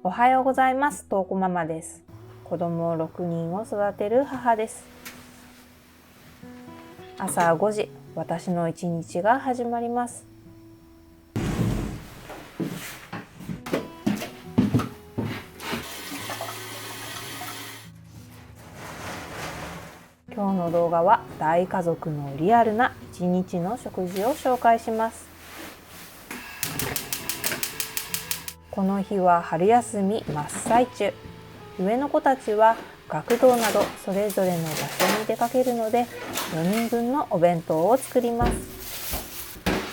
おはようございます。とうこママです。子供6人を育てる母です。朝5時、私の一日が始まります。今日の動画は大家族のリアルな一日の食事を紹介します。この日は春休み真っ最中。上の子たちは学童などそれぞれの場所に出かけるので4人分のお弁当を作ります。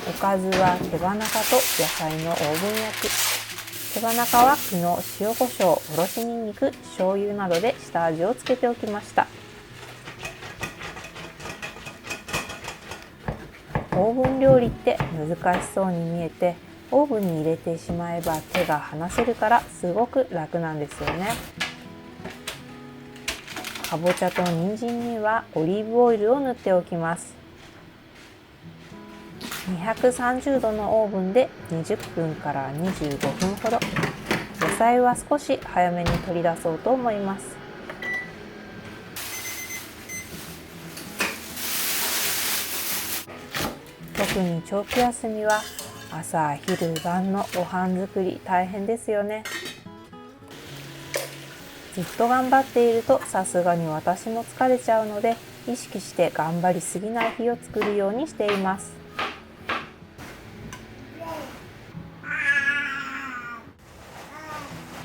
おかずは手羽中と野菜のオーブン焼き。手羽中は昨日塩コショウ、おろしにんにく、醤油などで下味をつけておきました。オーブン料理って難しそうに見えて、オーブンに入れてしまえば手が離せるからすごく楽なんですよね。かぼちゃと人参にはオリーブオイルを塗っておきます。230度のオーブンで20分から25分ほど。野菜は少し早めに取り出そうと思います。特に長期休みは朝昼晩のご飯作り大変ですよね。ずっと頑張っているとさすがに私も疲れちゃうので、意識して頑張りすぎない日を作るようにしています。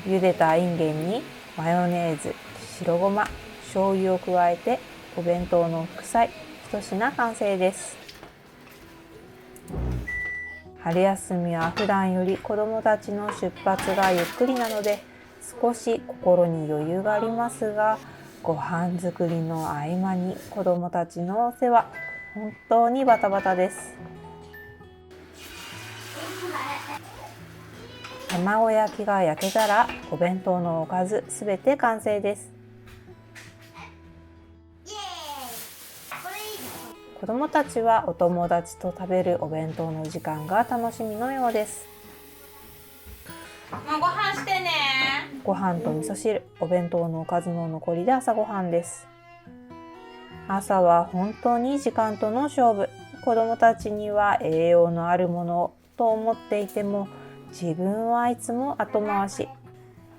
茹でたインゲンにマヨネーズ、白ごま、醤油を加えてお弁当の副菜一品完成です。春休みは普段より子どもたちの出発がゆっくりなので少し心に余裕がありますが、ご飯作りの合間に子どもたちのお世話、本当にバタバタです。卵焼きが焼けたらお弁当のおかずすべて完成です。子どもたちはお友達と食べるお弁当の時間が楽しみのようです。ご飯してね。ご飯と味噌汁、お弁当のおかずの残りで朝ごはんです。朝は本当に時間との勝負。子どもたちには栄養のあるものをと思っていても、自分はいつも後回し。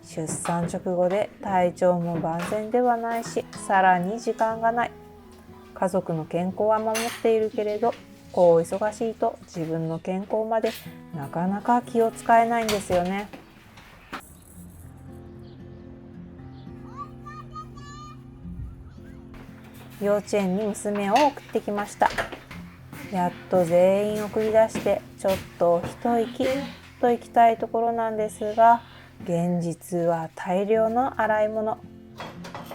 出産直後で体調も万全ではないし、さらに時間がない。家族の健康は守っているけれど、こう忙しいと自分の健康までなかなか気を使えないんですよね。幼稚園に娘を送ってきました。やっと全員送り出してちょっと一息と行きたいところなんですが、現実は大量の洗い物。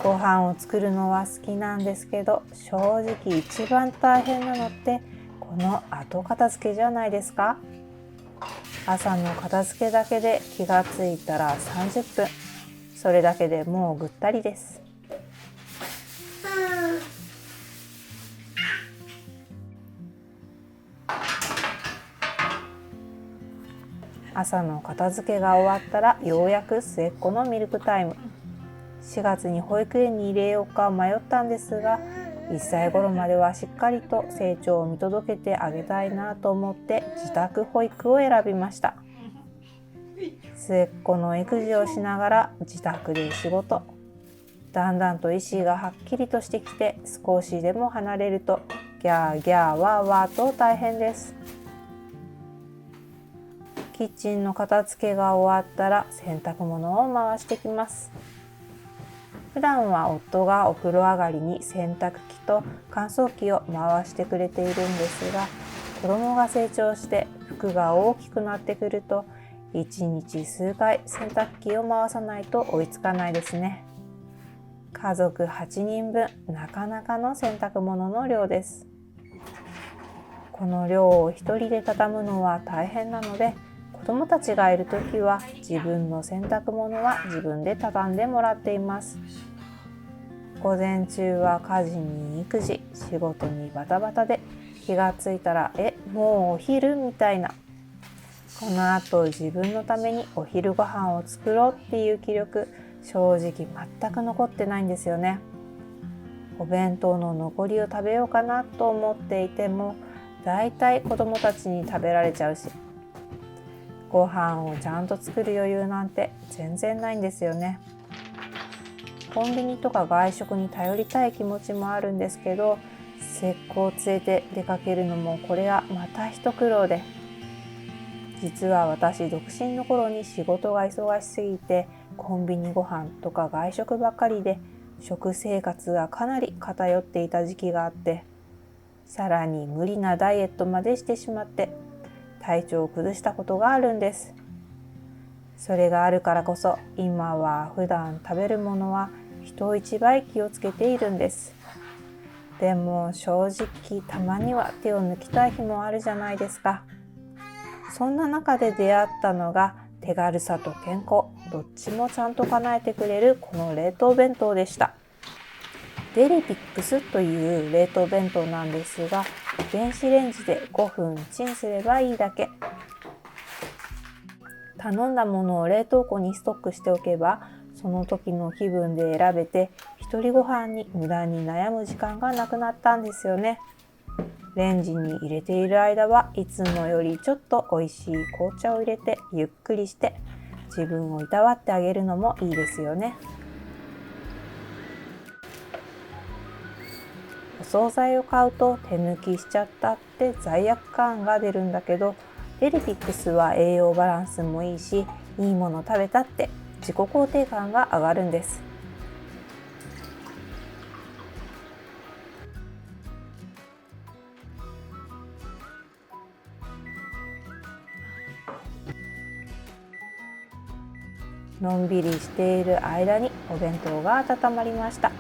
ご飯を作るのは好きなんですけど、正直一番大変なのってこの後片付けじゃないですか。朝の片付けだけで気がついたら30分。それだけでもうぐったりです。朝の片付けが終わったらようやく末っ子のミルクタイム。4月に保育園に入れようか迷ったんですが、1歳頃まではしっかりと成長を見届けてあげたいなと思って自宅保育を選びました。末っ子の育児をしながら自宅で仕事。だんだんと意思がはっきりとしてきて、少しでも離れるとギャーギャーワーワーと大変です。キッチンの片付けが終わったら洗濯物を回してきます。普段は夫がお風呂上がりに洗濯機と乾燥機を回してくれているんですが、子供が成長して服が大きくなってくると1日数回洗濯機を回さないと追いつかないですね。家族8人分、なかなかの洗濯物の量です。この量を一人で畳むのは大変なので、子供たちがいるときは自分の洗濯物は自分で畳んでもらっています。午前中は家事に育児、仕事にバタバタで、気がついたらもうお昼みたいな。この後自分のためにお昼ご飯を作ろうっていう気力、正直全く残ってないんですよね。お弁当の残りを食べようかなと思っていても、だいたい子供たちに食べられちゃうし、ご飯をちゃんと作る余裕なんて全然ないんですよね。コンビニとか外食に頼りたい気持ちもあるんですけど、せっ子を連れて出かけるのもこれはまた一苦労で、実は私独身の頃に仕事が忙しすぎてコンビニご飯とか外食ばっかりで食生活がかなり偏っていた時期があって、さらに無理なダイエットまでしてしまって体調を崩したことがあるんです。それがあるからこそ今は普段食べるものは人一倍気をつけているんです。でも正直たまには手を抜きたい日もあるじゃないですか。そんな中で出会ったのが手軽さと健康、どっちもちゃんと叶えてくれるこの冷凍弁当でした。デリピックスという冷凍弁当なんですが、電子レンジで5分チンすればいいだけ。頼んだものを冷凍庫にストックしておけば、その時の気分で選べて、一人ご飯に無駄に悩む時間がなくなったんですよね。レンジに入れている間はいつもよりちょっと美味しい紅茶を入れてゆっくりして自分をいたわってあげるのもいいですよね。お惣菜を買うと手抜きしちゃったって罪悪感が出るんだけど、デリピックスは栄養バランスもいいし、いいもの食べたって自己肯定感が上がるんです。のんびりしている間にお弁当が温まりました。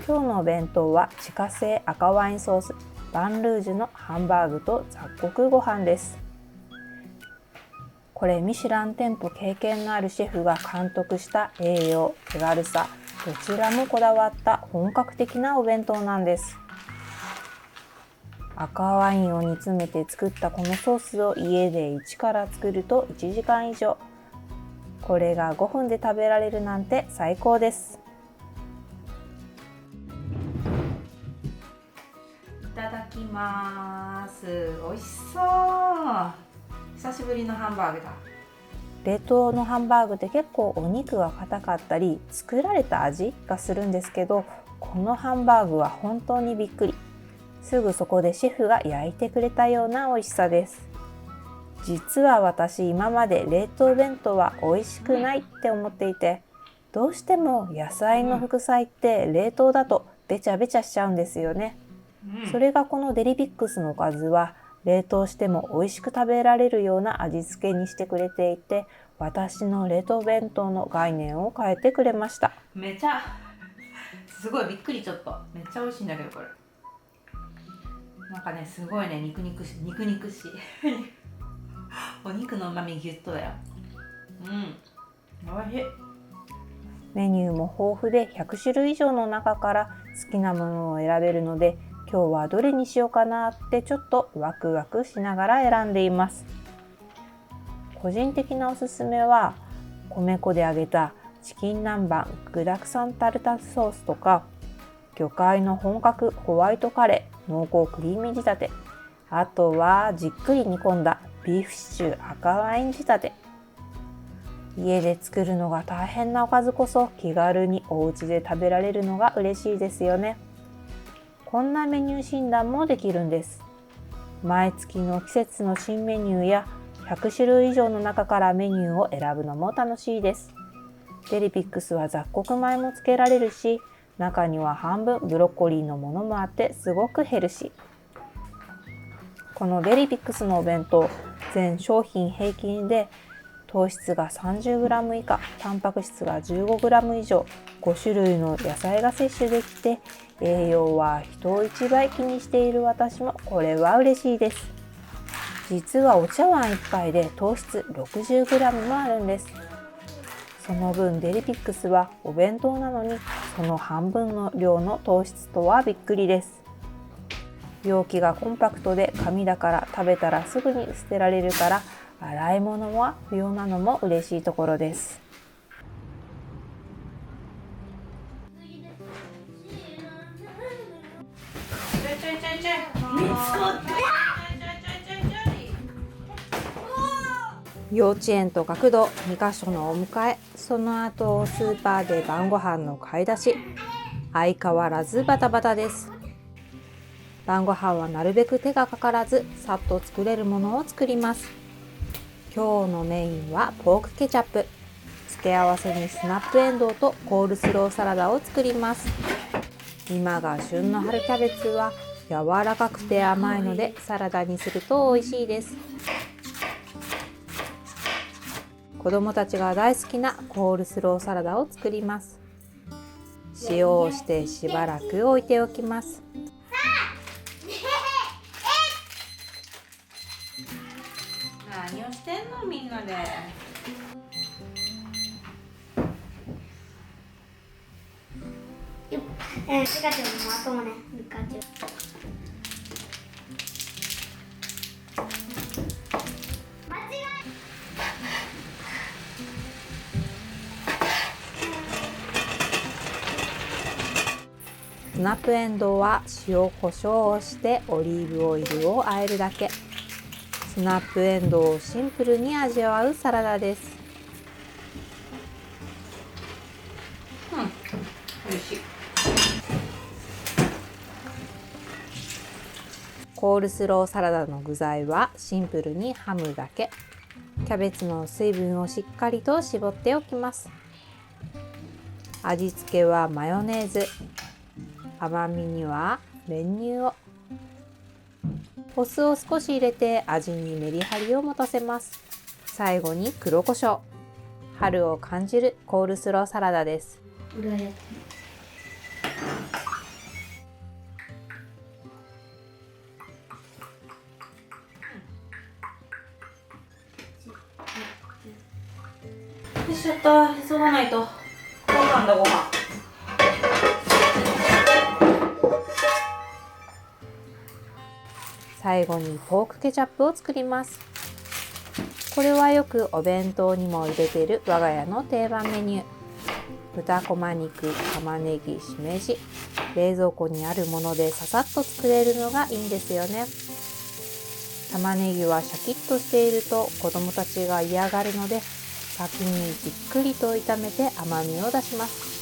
今日のお弁当は自家製赤ワインソースバンルージュのハンバーグと雑穀ご飯です。これミシュラン店舗経験のあるシェフが監督した栄養、手軽さ、どちらもこだわった本格的なお弁当なんです。赤ワインを煮詰めて作ったこのソースを家で一から作ると1時間以上。これが5分で食べられるなんて最高です。いただきます。美味しそう。久しぶりのハンバーグだ。冷凍のハンバーグって結構お肉が硬かったり作られた味がするんですけど、このハンバーグは本当にびっくり。すぐそこでシェフが焼いてくれたような美味しさです。実は私今まで冷凍弁当は美味しくないって思っていて、どうしても野菜の副菜って冷凍だとべちゃべちゃしちゃうんですよね。それがこのデリピックスのおかずは冷凍しても美味しく食べられるような味付けにしてくれていて、私の冷凍弁当の概念を変えてくれました。めちゃすごいびっくり。ちょっとめっちゃ美味しいんだけど、これなんかね、すごいね、肉肉しいお肉の旨味ギュッとだよ。おいしい。メニューも豊富で100種類以上の中から好きなものを選べるので、今日はどれにしようかなってちょっとワクワクしながら選んでいます。個人的なおすすめは米粉で揚げたチキン南蛮具沢山タルタルソースとか、魚介の本格ホワイトカレー濃厚クリーミー仕立て、あとはじっくり煮込んだビーフシチュー赤ワイン仕立て。家で作るのが大変なおかずこそ気軽にお家で食べられるのが嬉しいですよね。こんなメニュー診断もできるんです。毎月の季節の新メニューや100種類以上の中からメニューを選ぶのも楽しいです。デリピックスは雑穀米もつけられるし、中には半分ブロッコリーのものもあってすごくヘルシー。このデリピックスのお弁当、全商品平均で糖質が 30g 以下、タンパク質が 15g 以上、5種類の野菜が摂取できて、栄養は人一倍気にしている私もこれは嬉しいです。実はお茶碗1杯で糖質 60g もあるんです。その分デリピックスはお弁当なのにその半分の量の糖質とはびっくりです。容器がコンパクトで紙だから食べたらすぐに捨てられるから洗い物は不要なのも嬉しいところです。幼稚園と学童2カ所のお迎え、その後スーパーで晩ご飯の買い出し、相変わらずバタバタです。晩ご飯はなるべく手がかからずさっと作れるものを作ります。今日のメインはポークケチャップ、付け合わせにスナップエンドウとコールスローサラダを作ります。今が旬の春キャベツは柔らかくて甘いのでサラダにすると美味しいです。子どもたちが大好きなコールスローサラダを作ります。塩をしてしばらく置いておきます。何をしてんのみんなで。スナップエンドウは塩コショウをしてオリーブオイルを和えるだけ。スナップエンドウをシンプルに味わうサラダです。美味しい。コールスローサラダの具材はシンプルにハムだけ。キャベツの水分をしっかりと絞っておきます。味付けはマヨネーズ。甘みには練乳を。お酢を少し入れて味にメリハリを持たせます。最後に黒胡椒。春を感じるコールスローサラダです。しちゃった。急がないと。ご飯だご飯。最後にポークケチャップを作ります。これはよくお弁当にも入れている我が家の定番メニュー。豚こま肉、玉ねぎ、しめじ、冷蔵庫にあるものでささっと作れるのがいいんですよね。玉ねぎはシャキッとしていると子どもたちが嫌がるので、先にじっくりと炒めて甘みを出します。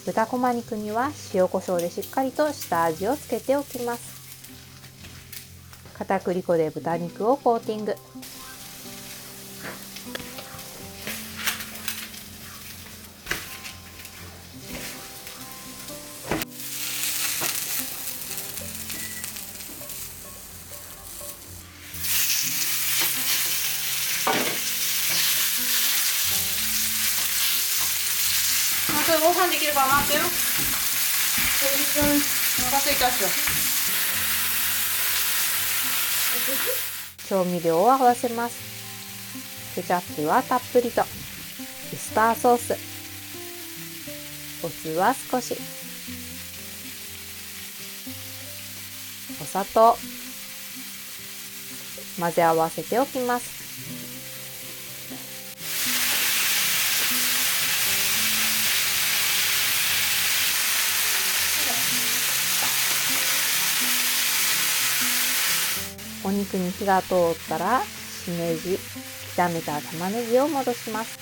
豚こま肉には塩コショウでしっかりと下味をつけておきます。片栗粉で豚肉をコーティング。ご飯できるから待ってよ。お腹すいたっしょ。調味料を合わせます。ケチャップはたっぷりと。ウスターソース。お酢は少し。お砂糖。混ぜ合わせておきます。お肉に火が通ったらしめじ、炒めた玉ねぎを戻します。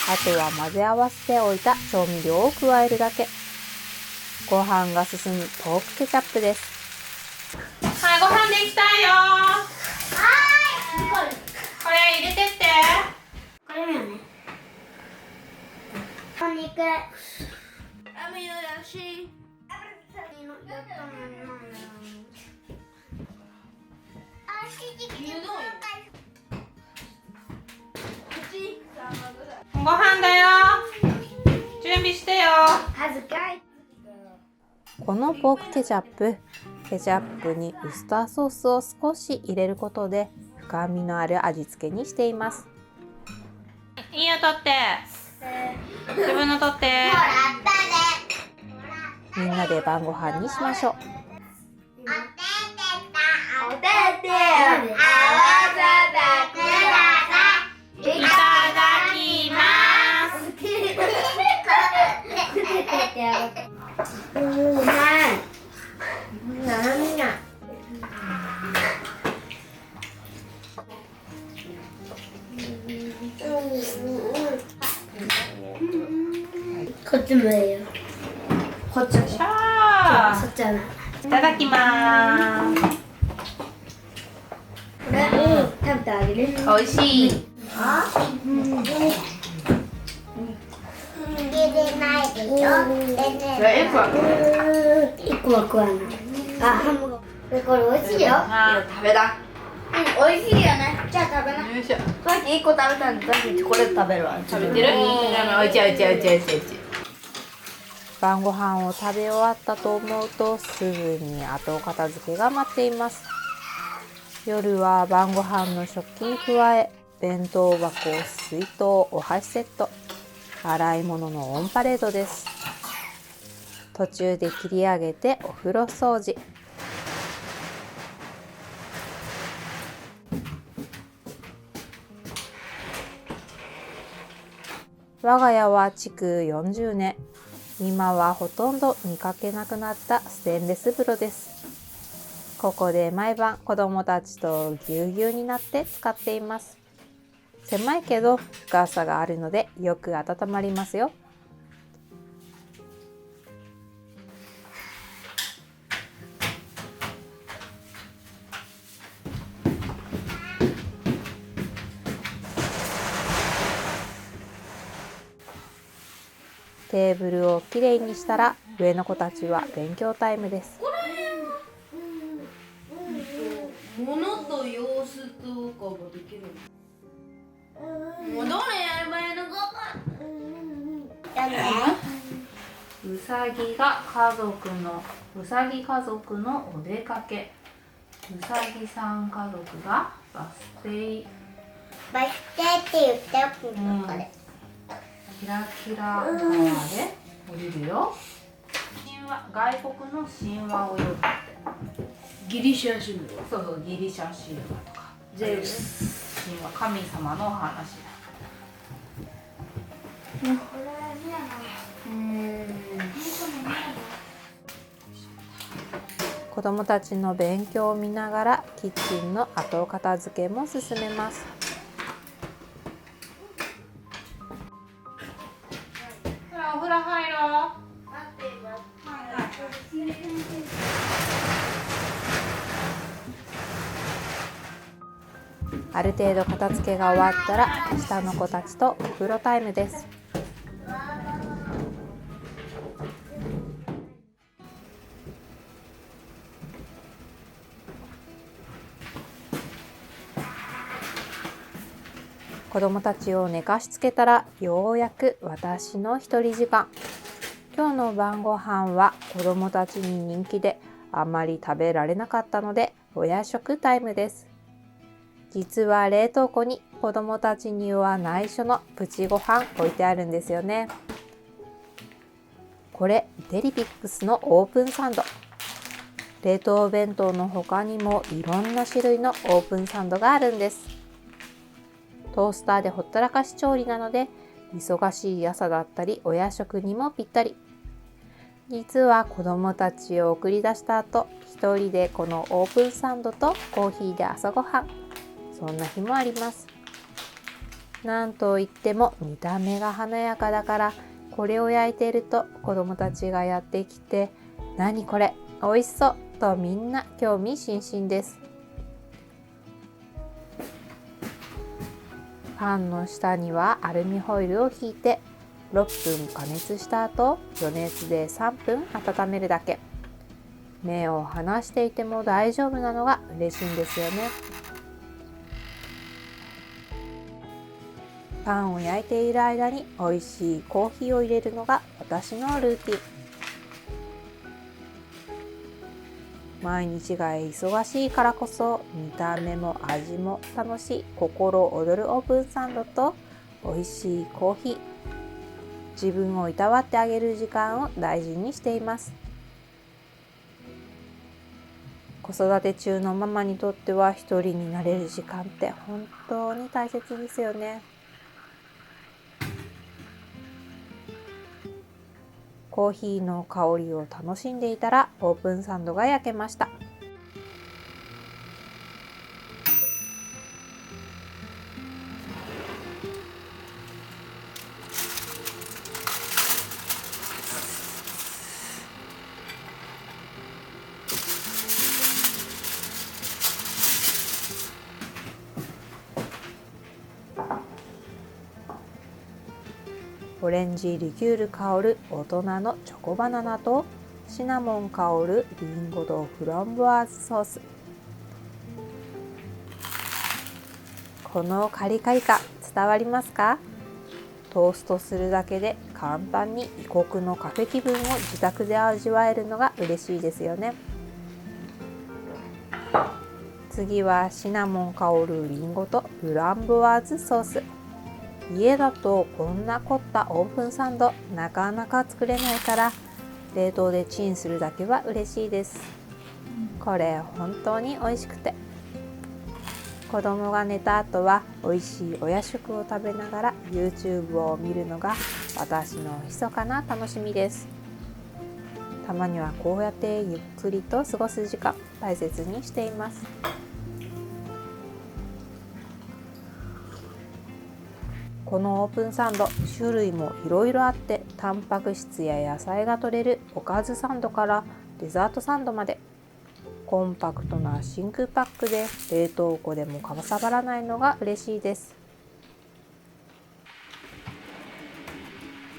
あとは混ぜ合わせておいた調味料を加えるだけ。ご飯が進むポークケチャップです。はい、ご飯できたよ。はい。これ入れてって。これだよね。お肉。ご飯だよ。準備してよ。このポークケチャップ、ケチャップにウスターソースを少し入れることで深みのある味付けにしています。いいよ、取って。自分の取って。みんなで晩ご飯にしましょう。おててを合わせてください。いただきますこっちもいいよ。こっちも。しゃそっちはない。ーいただきます。これ、食べてあげる。おいしい。一個は食わない。あ、ハム。これ美味しいよ。食べだ。美味しいよね。じゃあ食べな。よいしょ。さっき一個食べたんで、さっきチョコレート食べるわ。食べてる？おいちゃうちゃうちゃうちゃうち晩ご飯を食べ終わったと思うとすぐに後片付けが待っています。夜は晩ご飯の食器に加え、弁当箱、水筒、お箸セット、洗い物のオンパレードです。途中で切り上げてお風呂掃除。我が家は築40年。今はほとんど見かけなくなったステンレス風呂です。ここで毎晩子供たちとぎゅうぎゅうになって使っています。狭いけど深さがあるのでよく温まりますよ。テーブルをきれいにしたら上の子たちは勉強タイムです。物と様子とかができる。もうどれやればいいのか。うさぎ家族のお出かけ。うさぎさん家族がバス停。バス停って言っておくのこれ。キラキラ川で降りるよ。外国の神話を読むって。ギリシャ神話。そうそう、ギリシャ神話とか。ゼウス。神話、神様の話だ。子供たちの勉強を見ながらキッチンの後片付けも進めます。お風呂入ろう。ある程度片付けが終わったら下の子たちとお風呂タイムです。子供たちを寝かしつけたらようやく私の一人時間。今日の晩ご飯は子供たちに人気であまり食べられなかったのでお夜食タイムです。実は冷凍庫に子供たちには内緒のプチご飯置いてあるんですよね。これデリピックスのオープンサンド。冷凍弁当の他にもいろんな種類のオープンサンドがあるんです。トースターでほったらかし調理なので忙しい朝だったりお夜食にもぴったり。実は子供たちを送り出した後、一人でこのオープンサンドとコーヒーで朝ごはん。そんな日もあります。なんといっても見た目が華やかだから、これを焼いていると子供たちがやってきて、何これ、美味しそうとみんな興味津々です。パンの下にはアルミホイルを引いて6分加熱した後、余熱で3分温めるだけ。目を離していても大丈夫なのが嬉しいんですよね。パンを焼いている間に美味しいコーヒーを入れるのが私のルーティン。毎日が忙しいからこそ見た目も味も楽しい心躍るオープンサンドと美味しいコーヒー、自分をいたわってあげる時間を大事にしています。子育て中のママにとっては一人になれる時間って本当に大切ですよね。コーヒーの香りを楽しんでいたらオープンサンドが焼けました。オレンジリキュール香る大人のチョコバナナとシナモン香るリンゴとフランボワーズソース。このカリカリ感伝わりますか？トーストするだけで簡単に異国のカフェ気分を自宅で味わえるのが嬉しいですよね。次はシナモン香るリンゴとフランボワーズソース。家だとこんな凝ったオープンサンドなかなか作れないから冷凍でチンするだけは嬉しいです。これ本当に美味しくて、子供が寝た後は美味しいお夜食を食べながら YouTube を見るのが私の密かな楽しみです。たまにはこうやってゆっくりと過ごす時間大切にしています。このオープンサンド、種類もいろいろあって、タンパク質や野菜が取れるおかずサンドからデザートサンドまで、コンパクトな真空パックで冷凍庫でもかさばらないのが嬉しいです。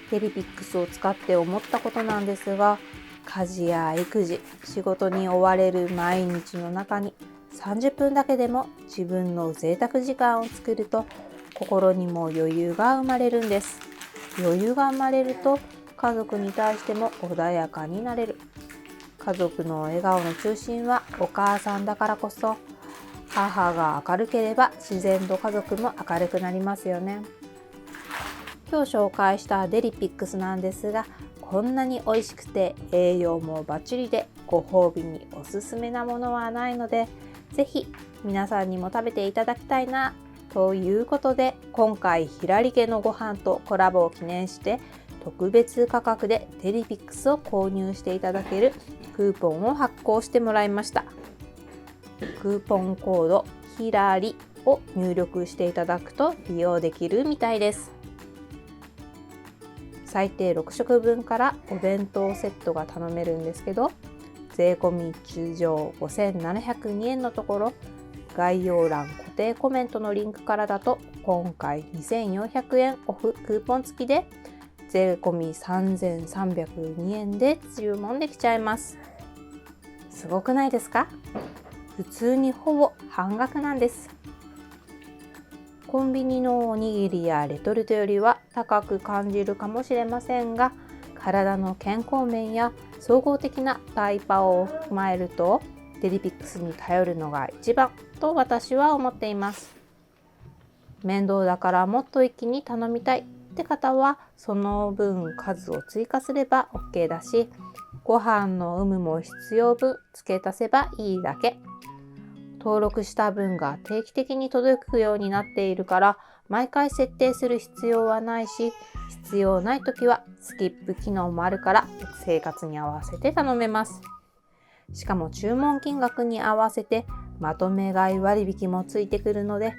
テリピックスを使って思ったことなんですが、家事や育児、仕事に追われる毎日の中に30分だけでも自分の贅沢時間を作ると心にも余裕が生まれるんです。余裕が生まれると家族に対しても穏やかになれる。家族の笑顔の中心はお母さんだからこそ、母が明るければ自然と家族も明るくなりますよね。今日紹介したデリピックスなんですが、こんなに美味しくて栄養もバッチリでご褒美におすすめなものはないので、ぜひ皆さんにも食べていただきたいなということで、今回ひらり家のご飯とコラボを記念して特別価格でデリピックスを購入していただけるクーポンを発行してもらいました。クーポンコードひらりを入力していただくと利用できるみたいです。最低6食分からお弁当セットが頼めるんですけど、税込み通常5702円のところ、概要欄固定コメントのリンクからだと今回2400円オフクーポン付きで税込み3302円で注文できちゃいます。すごくないですか？普通にほぼ半額なんです。コンビニのおにぎりやレトルトよりは高く感じるかもしれませんが、体の健康面や総合的なタイパを踏まえるとデリピックスに頼るのが一番と私は思っています。面倒だからもっと一気に頼みたいって方はその分数を追加すれば OK だし、ご飯の有無も必要分付け足せばいいだけ。登録した分が定期的に届くようになっているから毎回設定する必要はないし、必要ない時はスキップ機能もあるから生活に合わせて頼めます。しかも注文金額に合わせてまとめ買い割引もついてくるので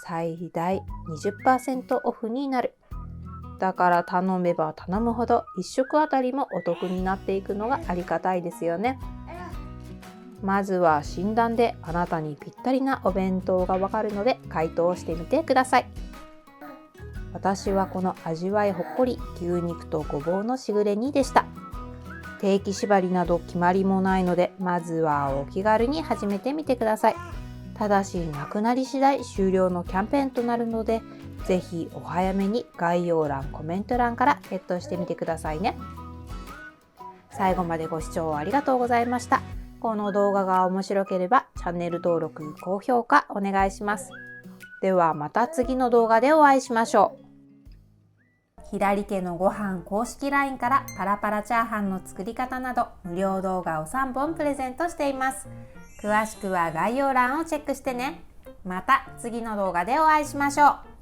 最大 20% オフになる。だから頼めば頼むほど1食あたりもお得になっていくのがありがたいですよね。まずは診断であなたにぴったりなお弁当がわかるので回答してみてください。私はこの味わいほっこり牛肉とごぼうのしぐれ煮でした。定期縛りなど決まりもないので、まずはお気軽に始めてみてください。ただしなくなり次第終了のキャンペーンとなるので、ぜひお早めに概要欄コメント欄からゲットしてみてくださいね。最後までご視聴ありがとうございました。この動画が面白ければチャンネル登録、高評価お願いします。ではまた次の動画でお会いしましょう。ひらり家のご飯公式 LINE からパラパラチャーハンの作り方など無料動画を3本プレゼントしています。詳しくは概要欄をチェックしてね。また次の動画でお会いしましょう。